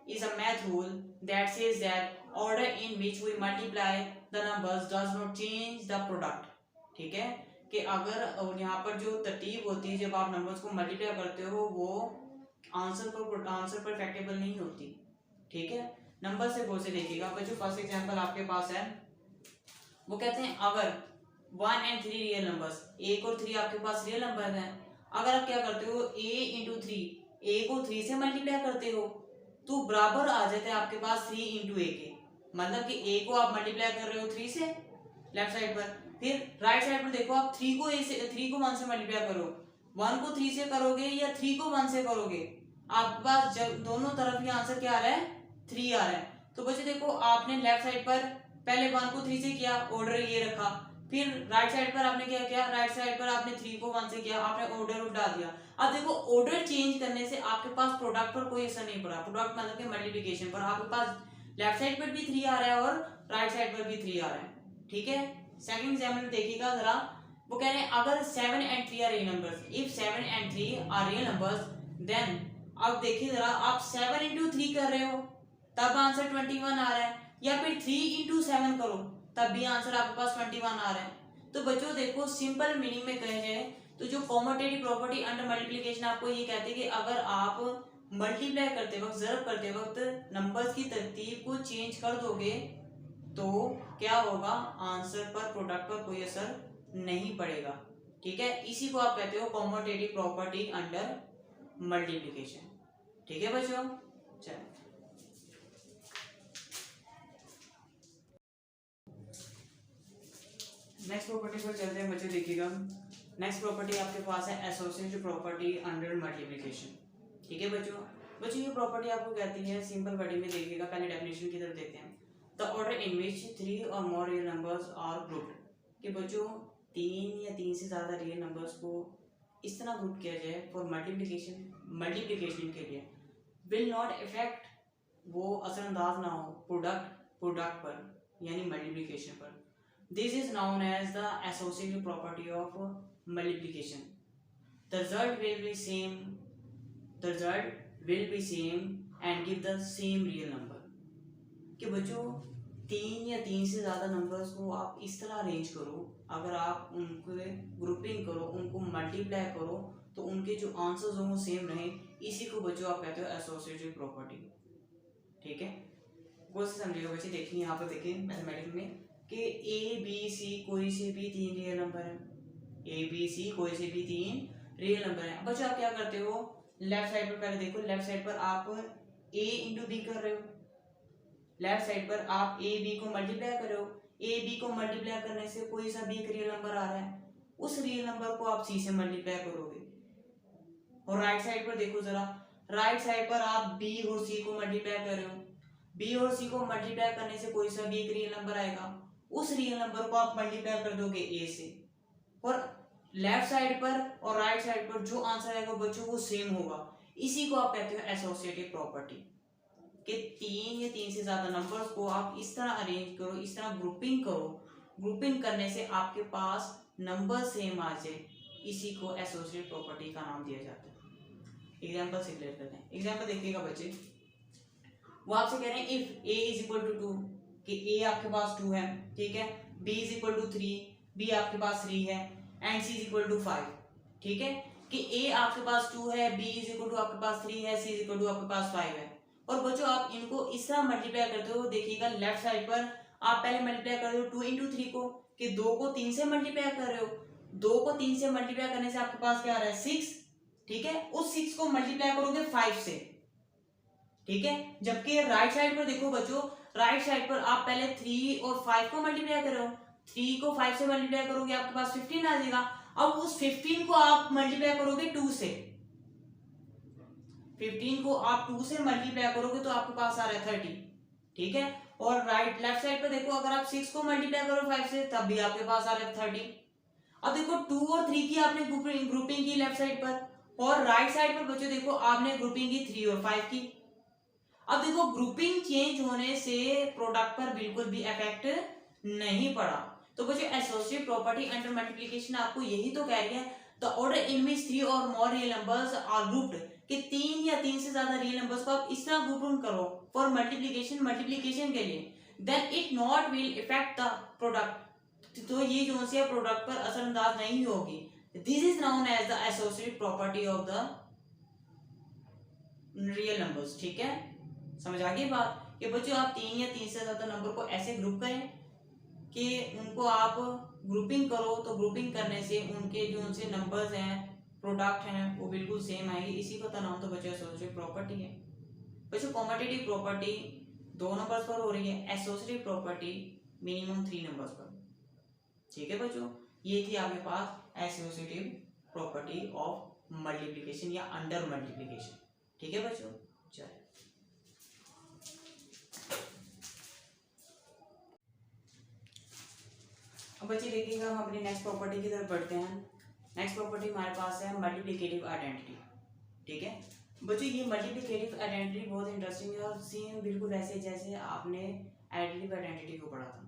is a math rule that says that order in which we multiply the numbers does not change the product, ठीक है। कि अगर यहाँ पर जो तरतीब होती है जब आप नंबर्स को मल्टीप्लाई करते हो वो आंसर पर इफेक्टेबल नहीं होती, ठीक है। नंबर से गौर से देखिएगा बच्चों। फर्स्ट एग्जांपल आपके पास है, वो कहते हैं अगर 1 and 3 रियल नंबर्स, 1 और 3 आपके पास रियल नंबर हैं, अगर आप क्या करते हो a × 3, a को 3 से मल्टीप्लाई करते हो तो बराबर आ जाता है आपके पास 3 × a के, मतलब कि a को आप मल्टीप्लाई कर रहे हो 3 से लेफ्ट साइड पर, फिर राइट साइड पर देखो आप 3 को 1 से मल्टीप्लाई करो, 1 को 3 से करोगे या 3 को 1 से करोगे, आपके पास जब दोनों तरफ ये आंसर क्या आ रहा है, 3 आ रहा है। तो बच्चे देखो आपने लेफ्ट साइड पर पहले 1 को 3 से किया, ऑर्डर ये रखा, फिर राइट साइड पर आपने क्या किया, राइट साइड पर आपने 3 को 1 से किया, आपने ऑर्डर उठा दिया। अब देखो ऑर्डर चेंज करने से आपके पास प्रोडक्ट पर कोई असर नहीं पड़ा, प्रोडक्ट मतलब कि मल्टीप्लिकेशन पर आपके पास लेफ्ट साइड पर भी 3 आ रहा है और राइट साइड पर भी 3 आ रहा है। ठीक है, सेकंड एग्जाम्पल देखिएगा जरा, वो कह रहे हैं अगर 7 and 3 are real numbers, if 7 and 3 are real numbers then, अब देखिए जरा आप 7 into 3 कर रहे हो तब आंसर 21 आ रहा है, या फिर 3 into 7 करो तब भी आंसर आपके पास 21 आ रहा है। तो बच्चों देखो सिंपल मीनिंग में कहे जाए तो जो कॉमोटेटिव प्रॉपर्टी अंडर मल्टीप्लिकेशन आपको ये कहते हैं कि अगर आप मल्टीप्लाई करते वक्त, ज़रब करते वक्त नंबर्स की तरतीब को चेंज कर दोगे तो क्या होगा, आंसर पर, प्रोडक्ट पर कोई असर नहीं पड़ेगा। ठीक है, इसी को आप कहते हो कॉमोटेटिव प्रॉपर्टी अंडर मल्टीप्लिकेशन। ठीक है बच्चों, चलो नेक्स्ट प्रॉपर्टी पर चलते हैं बच्चों। देखिएगा नेक्स्ट प्रॉपर्टी आपके पास है एसोसिएटिव प्रॉपर्टी अंडर मल्टीप्लिकेशन। ठीक है बच्चों, ये प्रॉपर्टी आपको कहती है, सिंपल वर्डिंग में देखिएगा, पहले डेफिनेशन की तरफ देखते हैं। The order in which 3 or more real numbers are grouped, कि बच्चों 3 या 3 से ज़्यादा रियल नंबर्स को इस तरह ग्रुप किया जाए फॉर मल्टीप्लिकेशन के लिए, विल नॉट इफेक्ट, वो असरअंदाज ना हो प्रोडक्ट पर यानी मल्टीप्लिकेशन पर। This is known as the associative property of multiplication. The result will be same and give the same real number. कि बच्चों 3 या 3 से ज़्यादा नंबर्स को आप इस तरह अरेंज करो, अगर आप उनको ग्रुपिंग करो, उनको मल्टीप्लाई करो तो उनके जो आंसर्स हों वो सेम रहे, इसी को बच्चों आप कहते हो एसोसिएटिव प्रॉपर्टी। ठीक है, वो समझिएगा बच्चे। देखिए यहाँ पर देखिए मैथमेटिक्स में कि ए बी सी कोई से भी 3 रियल नंबर है, ए बी सी कोई से भी 3 रियल नंबर है। बच्चों आप क्या करते हो, लेफ्ट साइड पर पहले देखो, लेफ्ट साइड पर आप ए इंटू बी कर रहे हो, लेफ्ट साइड पर आप ए बी को मल्टीप्लाई कर रहे हो, ए बी को मल्टीप्लाई करने से कोई सा भी एक रियल नंबर आ रहा है, उस रियल नंबर को आप सी से मल्टीप्लाई करोगे। और राइट साइड पर देखो जरा, राइट साइड पर आप बी और सी को मल्टीप्लाई कर रहे हो, बी और सी को मल्टीप्लाई करने से कोई सा भी एक रियल नंबर आएगा, उस रियल नंबर को आप मल्टीप्लाई कर दोगे ए से। और लेफ्ट साइड पर और राइट साइड पर जो आंसर आएगा बच्चों वो सेम होगा, इसी को आप कहते हो एसोसिएटिव प्रॉपर्टी। कि 3 या 3 से ज्यादा नंबर्स को आप इस तरह अरेंज करो, इस तरह ग्रुपिंग करो, ग्रुपिंग करने से आपके पास नंबर सेम आ जाए, इसी को एसोसिएटिव प्रॉपर्टी का नाम दिया जाता है। एग्जांपल से क्लियर करते हैं। एग्जांपल देखिएगा बच्चे, वो आपसे कह रहे हैं if a is equal to 2, कि a आपके पास 2 है, ठीक है, b is equal to 3, b आपके पास 3 है, and c is equal to 5। ठीक है, कि a आपके पास 2 है, b इज इक्वल टू आपके पास 3 है, c इज इक्वल टू आपके पास 5 है। और बच्चों आप इनको इस तरह मल्टीप्लाई करते हो, देखिएगा लेफ्ट साइड पर आप पहले मल्टीप्लाई कर रहे हो 2 इंटू 3 को, कि 2 को 3 से मल्टीप्लाई कर रहे हो, 2 को 3 से मल्टीप्लाई करने से आपके पास क्या आ रहा है 6। ठीक है, उस 6 को मल्टीप्लाई करोगे 5 से। ठीक है, जबकि राइट साइड पर देखो बच्चों, राइट साइड पर आप पहले 3 और 5 को मल्टीप्लाई कर रहे हो, 3 को 5 से मल्टीप्लाई करोगे आपके पास 15 आ जाएगा। अब उस 15 को आप मल्टीप्लाई करोगे 2 से, 15 को आप 2 से मल्टीप्लाई करोगे तो आपके पास आ रहा है 30। ठीक है, और राइट लेफ्ट साइड पर देखो, अगर आप 6 को मल्टीप्लाई करो 5 से तब भी आपके पास आ रहा है 30। अब देखो 2 और 3 की आपने ग्रुपिंग की लेफ्ट साइड पर, और राइट साइड पर बच्चों देखो आपने ग्रुपिंग की 3 और 5 की। अब देखो ग्रुपिंग चेंज होने से प्रोडक्ट पर बिल्कुल भी इफेक्ट नहीं पड़ा। तो बच्चों एसोसिएटिव प्रॉपर्टी अंडर मल्टीप्लिकेशन आपको यही तो कह रही है, the order in which 3 or more real numbers are grouped, कि 3 या 3 से ज्यादा रियल नंबर्स को आप इस तरह ग्रुप करो फॉर मल्टीप्लिकेशन के लिए, then it not will effect the product, तो ये जो सी प्रोडक्ट पर असरअंदाज नहीं होगी। This is known as the associative property of the real numbers. ठीक है, समझ आ गई बात, कि बच्चों आप 3 या 3 से ज्यादा नंबर को ऐसे ग्रुप करें कि उनको आप ग्रुपिंग करो, तो ग्रुपिंग करने से उनके जो उनसे नंबर्स हैं, प्रोडक्ट हैं, वो बिल्कुल सेम आएंगे, इसी का नाम तो बच्चों एसोसिएटिव प्रॉपर्टी है। बच्चों कॉम्पिटिटिव प्रॉपर्टी 2 नंबर्स पर हो रही है, एसोसिएटिव प्रॉपर्टी मिनिमम 3 नंबर्स पर। ठीक है बच्चों, ये थी आपके पास एसोसिएटिव प्रॉपर्टी ऑफ मल्टीप्लिकेशन या अंडर मल्टीप्लिकेशन। ठीक है बच्चों, चलो अब बच्चे देखिएगा हम अपनी नेक्स्ट प्रॉपर्टी की तरफ बढ़ते हैं। नेक्स्ट प्रॉपर्टी हमारे पास है मल्टीप्लिकेटिव आइडेंटिटी। ठीक है बच्चों, ये मल्टीप्लिकेटिव आइडेंटिटी बहुत इंटरेस्टिंग है और सेम बिल्कुल वैसे जैसे आपने एडिटिव आइडेंटिटी को पढ़ा था।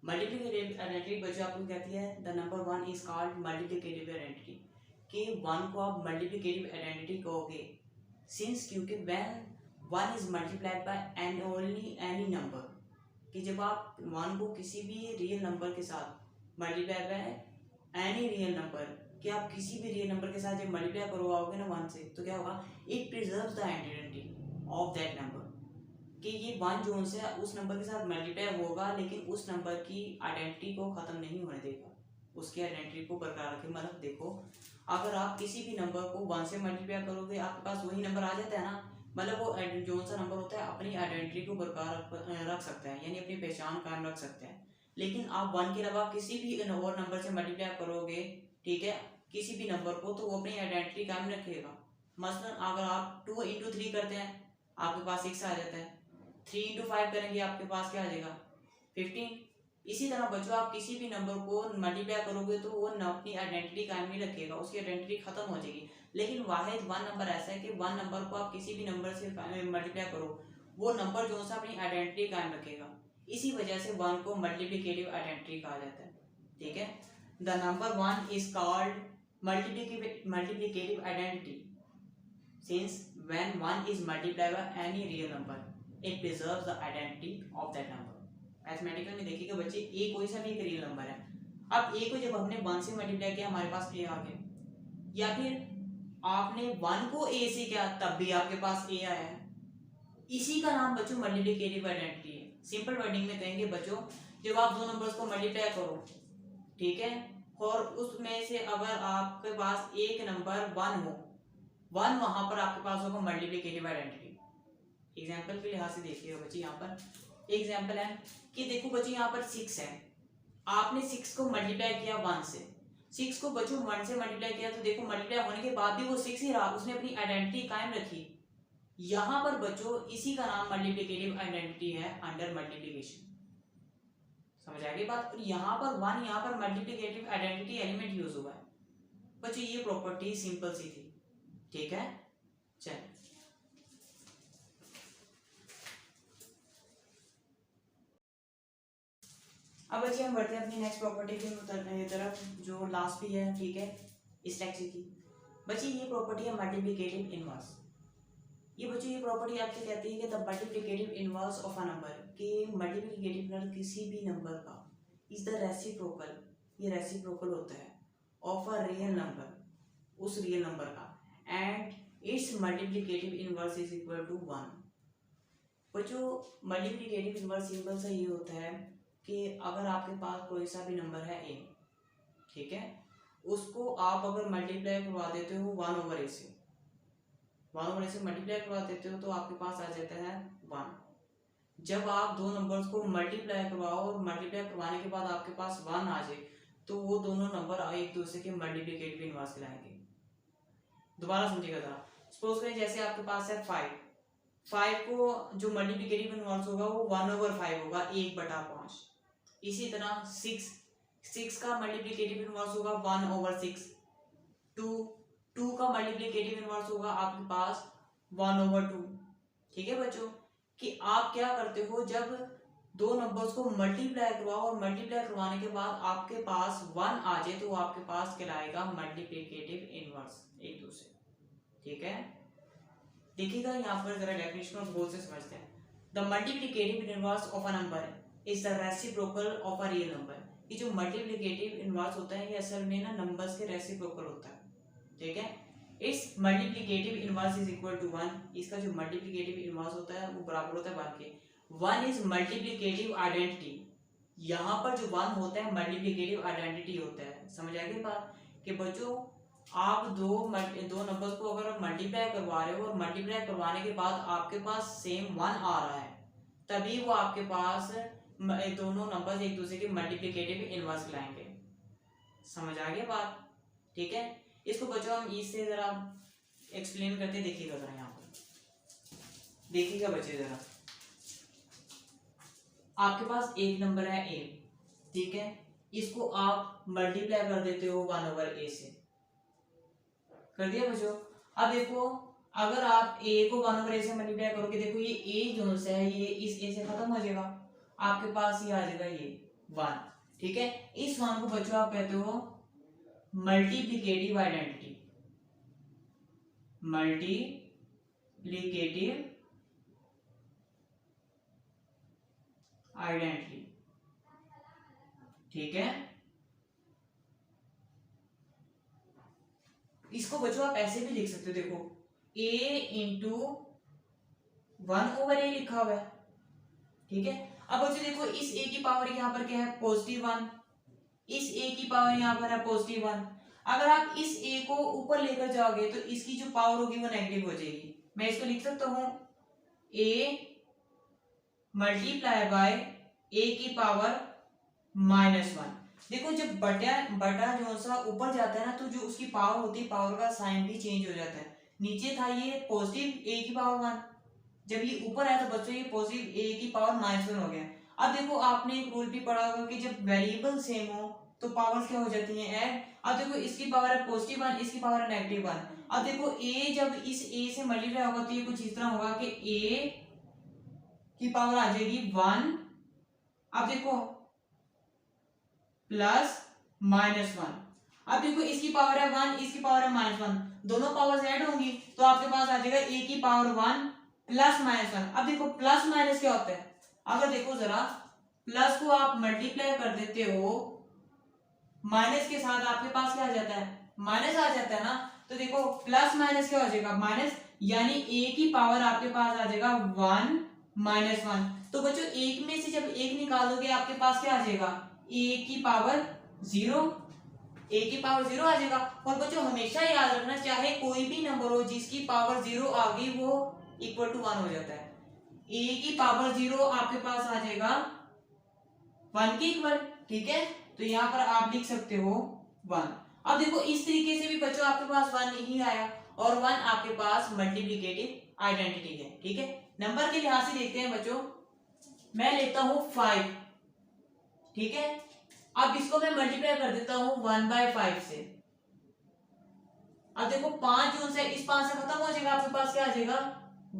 मल्टीप्लिकेटिव आइडेंटिटी बच्चों आपको कहती है the number one is called multiplicative identity, कि वन को आप मल्टीप्लिकेटिव आइडेंटिटी कहोगे सिंस क्योंकि when one is multiplied by an only any number, कि जब आप वन को किसी भी रियल नंबर के साथ multiply by any real number, कि आप किसी भी रियल नंबर के साथ जब मल्टीप्लाई करवाओगे ना वन से, तो क्या होगा, it preserves the identity of that number, कि ये वन जो उनसे उस नंबर के साथ मल्टीप्लाई होगा लेकिन उस नंबर की आइडेंटिटी को ख़त्म नहीं होने देगा, उसकी आइडेंटिटी को बरकरार रखे। मतलब देखो, अगर आप किसी भी नंबर को वन से मल्टीप्लाई करोगे आपके पास वही नंबर आ जाता है ना, मतलब वो जो सा नंबर होता है अपनी आइडेंटिटी को बरकरार रख सकता है, यानी अपनी पहचान कायम रख सकते हैं। लेकिन आप वन के अलावा किसी भी और नंबर से मल्टीप्लाई करोगे, ठीक है, किसी भी नंबर को, तो वो अपनी आइडेंटिटी कायम रखेगा। मसलन अगर आप 2 इंटू 3 करते हैं आपके पास 6 आ जाता है, 3 इंटू 5 करेंगे आपके पास क्या आ जाएगा, 15। इसी तरह बच्चों आप किसी भी नंबर को मल्टीप्लाई करोगे तो वो अपनी आइडेंटिटी कायम नहीं रखेगा, उसकी आइडेंटिटी खत्म हो जाएगी। लेकिन वाहिद वन नंबर ऐसा है कि वन नंबर को आप किसी भी नंबर से मल्टीप्लाई करो, वो नंबर जो सा अपनी आइडेंटिटी कायम रखेगा। इसी वजह से वन को मल्टीप्लिकेटिव आइडेंटिटी कहा जाता है। ठीक है, the number one is called multiplicative identity since when one is multiplied by any real number it preserves the identity of that number. Mathematical में देखिएगा बच्चे, ए कोई सा भी एक रियल नंबर है, अब ए को जब हमने वन से मल्टीप्लाई किया हमारे पास ए आ गया, या फिर आपने वन को ए से किया तब भी आपके पास ए आया है, इसी का नाम बच्चों मल्टीप्लिकेटिव आइडेंटिटी है। सिंपल वर्डिंग में कहेंगे बच्चों, जब आप दो नंबर्स को मल्टीप्लाई करो, ठीक है, और उसमें से अगर आपके पास एक नंबर वन हो, वन वहां पर आपके पास होगा मल्टीप्लिकेटिव आइडेंटिटी। एग्जाम्पल के लिहाज से देखिएगा बच्चे, यहाँ पर एग्जाम्पल है कि देखो बच्चों यहाँ पर 6 है, आपने 6 को मल्टीप्लाई किया 1 से, 6 को बच्चों 1 से मल्टीप्लाई किया तो देखो मल्टीप्लाई होने के बाद भी वो 6 ही रहा, उसने अपनी आइडेंटिटी कायम रखी। यहाँ पर बच्चों इसी का नाम मल्टीप्लिकेटिव आइडेंटिटी है अंडर मल्टीप्लिकेशन। समझ आ गई बात। और यहाँ पर 1, यहाँ पर मल्टीप्लिकेटिव आइडेंटिटी एलिमेंट यूज हुआ है बच्चों, ये प्रॉपर्टी सिंपल सी थी। ठीक है, चल अब बच्चे हम बढ़ते हैं अपनी नेक्स्ट प्रॉपर्टी की तरफ, जो लास्ट भी है, ठीक है, इस लेक्चर की। बच्चे ये प्रॉपर्टी है मल्टीप्लिकेटिव इनवर्स। ये बच्चों ये प्रॉपर्टी आपसे कहती है कि the multiplicative inverse of a number, कि मल्टीप्लिकेटिव इनवर्स किसी भी नंबर का इज द रेसिप्रोकल, ये रेसिप्रोकल होता है ऑफ अ रियल नंबर, उस रियल नंबर का, and its multiplicative inverse is equal to 1। बच्चों मल्टीप्लिकेटिव इनवर्स सिंपल सा ये होता है कि अगर आपके पास कोई सा भी नंबर है ए, ठीक है, उसको आप अगर मल्टीप्लाई करवा देते हो 1/a से, 1/a से मल्टीप्लाई करवा देते हो तो आपके पास आ जाता है 1। जब आप दो नंबर्स को मल्टीप्लाई करवाओ और मल्टीप्लाई करवाने के बाद आपके पास 1 आ जाए तो वो दोनों नंबर एक दूसरे के मल्टीप्लिकेटिव इनवर्स कहलाएंगे। दोबारा समझिएगा जरा, सपोज करें जैसे आपके पास है 5 को जो मल्टीप्लिकेटिव इनवर्स होगा वो 1/5 होगा, 1/5। इसी तरह 6 का मल्टीप्लिकेटिव इनवर्स होगा 1/6। 2 का मल्टीप्लिकेटिव इनवर्स होगा आपके पास 1/2। ठीक है बच्चों, कि आप क्या करते हो, जब दो नंबर्स को मल्टीप्लाई करवाओ और मल्टीप्लाई करवाने के बाद आपके पास 1 आ जाए तो वो आपके पास कहलाएगा मल्टीप्लिकेटिव इनवर्स एक दूसरे। ठीक है, देखिएगा यहाँ पर जरा डेफिनेशन और गौर से समझते हैं। The multiplicative inverse of a number is the reciprocal of a real number. ये जो मल्टीप्लिकेटिव इनवर्स होता है ये असल में ना नंबर्स के रेसिप्रोकल होता है। ठीक है, its multiplicative inverse is equal to 1। इसका जो मल्टीप्लिकेटिव इनवर्स होता है वो बराबर होता है 1 के। 1 इज मल्टीप्लिकेटिव आइडेंटिटी, यहाँ पर जो 1 होता है मल्टीप्लिकेटिव आइडेंटिटी होता है। समझ आ गई बात, कि बच्चों आप दो नंबर्स को अगर मल्टीप्लाई करवा रहे हो और मल्टीप्लाई करवाने के बाद आपके पास सेम 1 आ रहा है, तभी वो आपके पास दोनों नंबर्स एक दूसरे के मल्टीप्लिकेटिव इनवर्स लाएंगे। समझ आ गई बात। ठीक है, इसको बच्चों हम इससे जरा एक्सप्लेन करते देखिएगा जरा, यहाँ पर देखिएगा बच्चे जरा, आपके पास एक नंबर है a, ठीक है, इसको आप मल्टीप्लाई कर देते हो 1/a से, कर दिया बच्चों। अब देखो अगर आप a को 1/a से मल्टीप्लाई करोगे, देखो ये a जो है ये इस a से खत्म हो जाएगा, आपके पास ये आ जाएगा ये 1, ठीक है। इस 1 को बच्चों आप कहते हो मल्टीप्लिकेटिव आइडेंटिटी, मल्टीप्लिकेटिव आइडेंटिटी, ठीक है। इसको बच्चों आप ऐसे भी लिख सकते हो, देखो a इंटू 1/a लिखा हुआ है, ठीक है। अब बच्चों देखो इस a की पावर यहाँ पर क्या है +1, इस a की पावर यहाँ पर है +1। अगर आप इस a को ऊपर लेकर जाओगे तो इसकी जो पावर होगी वो नेगेटिव हो जाएगी। मैं इसको लिख सकता हूं a मल्टीप्लाई बाय a की पावर -1। देखो जब बटा जो सा ऊपर जाता है ना, तो जो उसकी पावर होती है, पावर का साइन भी चेंज हो जाता है। नीचे था ये पॉजिटिव a की पावर 1, जब ये ऊपर आया तो बच्चों ये पॉजिटिव a की पावर -1 हो गया। अब देखो आपने एक रूल भी पढ़ा होगा कि जब वेरिएबल सेम हो तो पावर्स क्या हो जाती हैं, ऐड। अब देखो इसकी पावर है +1, इसकी पावर है -1। अब देखो a जब इस a से मल्टीप्लाई होगा तो ये कुछ इस तरह होगा कि a की पावर आ जाएगी 1, अब देखो +-1। अब देखो इसकी पावर है 1, इसकी पावर है -1, दोनों पावर्स ऐड होंगी तो आपके पास आ जाएगा a की पावर 1 +-1। अब देखो प्लस माइनस क्या होता है, अगर देखो जरा प्लस को आप मल्टीप्लाई कर देते हो माइनस के साथ, आपके पास क्या आ जाता है, माइनस आ जाता है ना। तो देखो प्लस माइनस क्या हो जाएगा, माइनस, यानी a की पावर आपके पास आ जाएगा 1 -1। तो बच्चों एक में से जब एक निकालोगे आपके पास क्या आ जाएगा, a की पावर 0, a की पावर 0 आ जाएगा। और बच्चों हमेशा याद रखना, चाहे कोई भी नंबर हो जिसकी पावर 0 आ गई वो इक्वल टू 1 हो जाता है। a की पावर 0 आपके पास आ जाएगा 1 के इक्वल, ठीक है। तो यहाँ पर आप लिख सकते हो 1। अब देखो इस तरीके से भी बच्चों आपके पास 1 ही आया, और 1 आपके पास मल्टीप्लिकेटिव आइडेंटिटी है, ठीक है। नंबर के लिहाज से देखते हैं बच्चों, मैं लेता हूं 5, ठीक है। अब इसको मैं मल्टीप्लाई कर देता हूं 1/5 से। अब देखो 5 जो है इस 5 से खत्म हो जाएगा, आपके पास क्या आ जाएगा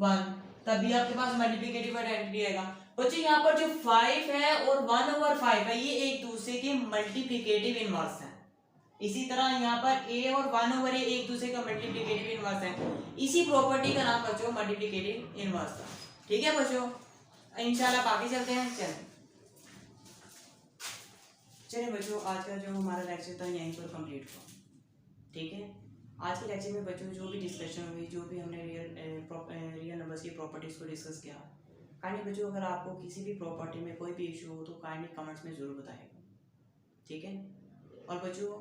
1, तभी आपके पास मल्टीप्लिकेटिव आइडेंटिटी आएगा। बच्चों यहाँ पर जो 5 है और 1/5 है ये एक दूसरे के मल्टीप्लिकेटिव इनवर्स हैं। इसी तरह यहाँ पर a और 1/a एक दूसरे का मल्टीप्लिकेटिव इनवर्स है। इसी प्रॉपर्टी का नाम बच्चों मल्टीप्लिकेटिव इनवर्स था, ठीक है बच्चों। इंशाल्लाह बाकी चलते हैं, चलिए बच्चों आज का जो हमारा लेक्चर था यहीं पर कंप्लीट हुआ, ठीक है। आज के लेक्चर में बच्चों जो भी डिस्कशन हुई, जो भी हमने रियल नंबर्स की प्रॉपर्टीज को डिस्कस किया, काइंडली बच्चों अगर आपको किसी भी प्रॉपर्टी में कोई भी इशू हो तो काइंडली कमेंट्स में ज़रूर बताएगा, ठीक है। और बच्चों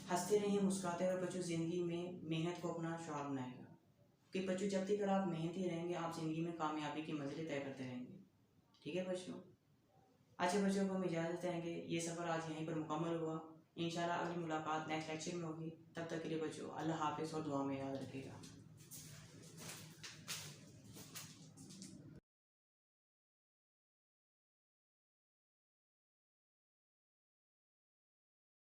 हंसते रहिए, मुस्कुराते रहिए बच्चों, ज़िंदगी में मेहनत को अपना शौक बनाएगा, कि बच्चों जब तक आप मेहनती रहेंगे आप ज़िंदगी में कामयाबी की मंजिलें तय करते रहेंगे, ठीक है बच्चों। अच्छा बच्चों को हम इजाज़त देंगे, ये सफ़र आज यहीं पर मुकम्मल हुआ। इंशाल्लाह अगली मुलाकात नेक्स्ट लेक्चर में होगी, तब तक के लिए बच्चों अल्लाह हाफिज़ और दुआ में याद रखिएगा।